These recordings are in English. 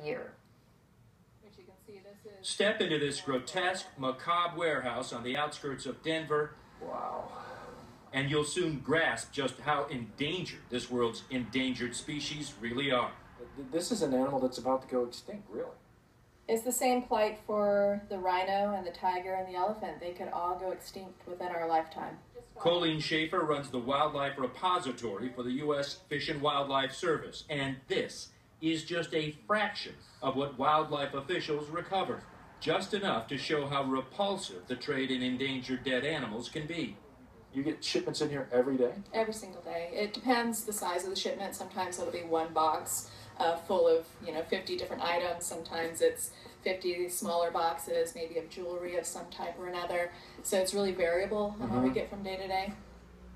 year. Which you can see, this is... Step into this grotesque, macabre warehouse on the outskirts of Denver. Wow. And you'll soon grasp just how endangered this world's endangered species really are. This is an animal that's about to go extinct, really. It's the same plight for the rhino and the tiger and the elephant. They could all go extinct within our lifetime. Colleen Schaefer runs the wildlife repository for the U.S. Fish and Wildlife Service, and this is just a fraction of what wildlife officials recover. Just enough to show how repulsive the trade in endangered dead animals can be. You get shipments in here every day? Every single day. It depends the size of the shipment. Sometimes it'll be one box full of 50 different items. Sometimes it's 50 smaller boxes, maybe of jewelry of some type or another. So it's really variable on what we get from day to day.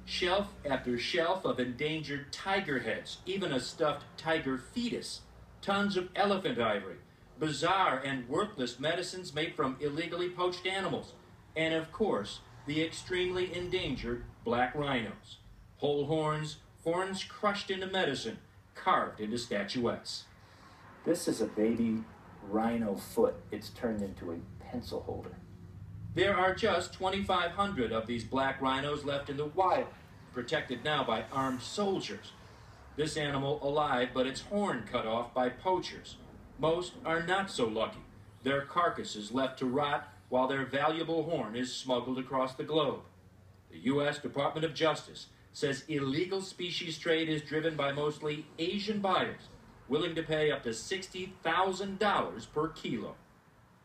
Shelf after shelf of endangered tiger heads, even a stuffed tiger fetus, tons of elephant ivory, bizarre and worthless medicines made from illegally poached animals, and of course, the extremely endangered black rhinos. Whole horns, horns crushed into medicine, carved into statuettes. This is a baby rhino foot. It's turned into a pencil holder. There are just 2,500 of these black rhinos left in the wild, protected now by armed soldiers. This animal alive, but its horn cut off by poachers. Most are not so lucky. Their carcasses left to rot while their valuable horn is smuggled across the globe. The U.S. Department of Justice says illegal species trade is driven by mostly Asian buyers, willing to pay up to $60,000 per kilo.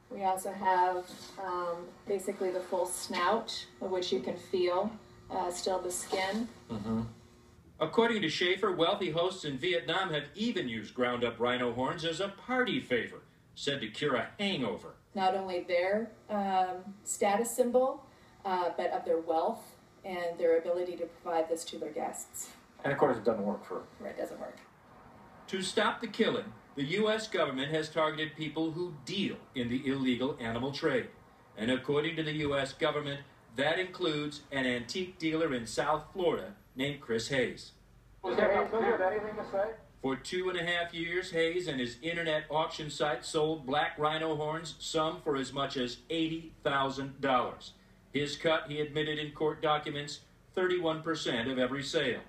We also have basically the full snout, of which you can feel, still the skin. According to Schaefer, wealthy hosts in Vietnam have even used ground-up rhino horns as a party favor, said to cure a hangover. Not only their status symbol, but of their wealth and their ability to provide this to their guests. And of course it doesn't work for them. Right, it doesn't work. To stop the killing, the U.S. government has targeted people who deal in the illegal animal trade. And according to the U.S. government, that includes an antique dealer in South Florida named Chris Hayes. Was there anything to say? For 2.5 years, Hayes and his internet auction site sold black rhino horns, some for as much as $80,000. His cut, he admitted in court documents, 31% of every sale.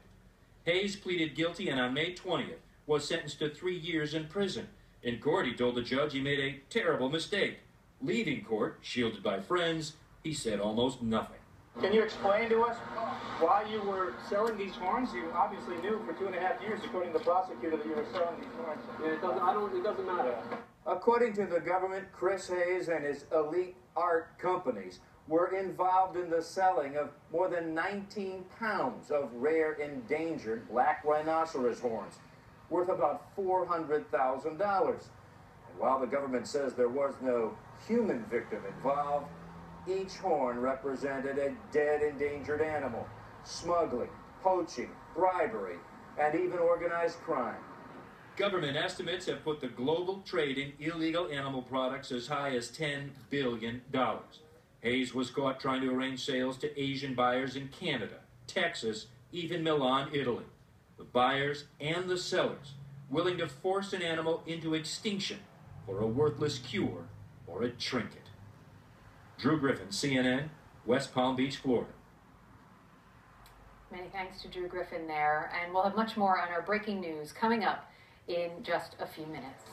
Hayes pleaded guilty and on May 20th was sentenced to 3 years in prison. In court, he told the judge he made a terrible mistake. Leaving court, shielded by friends, he said almost nothing. Can you explain to us why you were selling these horns? You obviously knew for 2.5 years, according to the prosecutor, that you were selling these horns. Yeah, it doesn't matter. According to the government, Chris Hayes and his elite art companies were involved in the selling of more than 19 pounds of rare endangered black rhinoceros horns, worth about $400,000. And while the government says there was no human victim involved, each horn represented a dead endangered animal, smuggling, poaching, bribery, and even organized crime. Government estimates have put the global trade in illegal animal products as high as $10 billion. Hayes was caught trying to arrange sales to Asian buyers in Canada, Texas, even Milan, Italy. The buyers and the sellers willing to force an animal into extinction for a worthless cure or a trinket. Drew Griffin, CNN, West Palm Beach, Florida. Many thanks to Drew Griffin there, and we'll have much more on our breaking news coming up in just a few minutes.